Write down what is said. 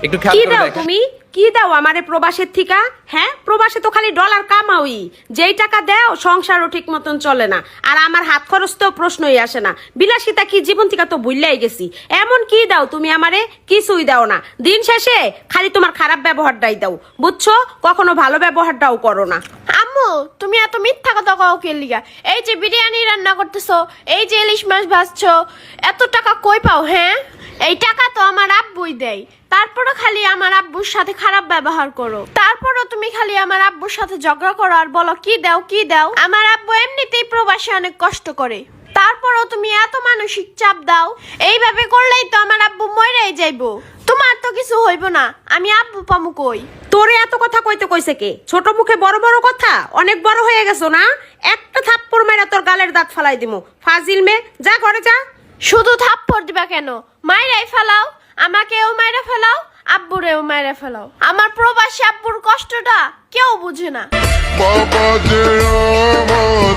একটু খেয়াল কি করে দাও দেখেন। তুমি কি দাও আমারে প্রবাসের থিকা? হ্যাঁ, প্রবাসে তো খালি ডলার কামাওই, যেই টাকা দেও সংসারও ঠিক মতন চলে না, আর আমার হাত খরচ তো প্রশ্নই আসে না। বিলাসিতা কি জীবন থেকে তো ভুললাই গেছি। এমন কি দাও তুমি আমারে? কিছুই দাও না, দিন শেষে খালি তোমার খারাপ ব্যবহারটাই দাও, বুঝছো? কখনো ভালো ব্যবহারটাও করো না। আম্মু তুমি এত মিথ্যা কথা কও কে লিগা? এই যে বিরিয়ানি রান্না করতেছো, এই যে ইলিশ মাছ ভাজছো, এত টাকা কই পাও? হ্যাঁ, এই টাকা তো আমার আব্বুই দেয়। তারপরও খালি আমার আব্বুর সাথে খারাপ ব্যবহার করো, তারপরও তুমি খালি আমার আব্বুর সাথে ঝগড়া করো আর বলো কি দাও কি দাও। আমার আব্বু এমনিতেই প্রবাসে অনেক কষ্ট করে, তারপরও তুমি এত মানসিক চাপ দাও। এইভাবে করলেই তো আমার আব্বু মরেই যাইবো। তোমার তো কিছু হইব না, আমি আব্বু পামু কই? তোরে এত কথা কইতে কইছে কে? ছোট মুখে বড় বড় কথা, অনেক বড় হয়ে গেছো না? একটা থাপ্পড় মাইরা তোর গালের দাঁত ফালাই দিমু। ফাজিল মে, যা ঘরে যা। শুধু থাপ্পড় দিবা কেন? মাইরাই ফেলাও, আমাকেও মাইরা ফেলাও, আব্বুরেও মাইরা ফেলাও। আমার প্রবাসী আব্বুর কষ্টটা কেউ বুঝে না। বাবা যে আমার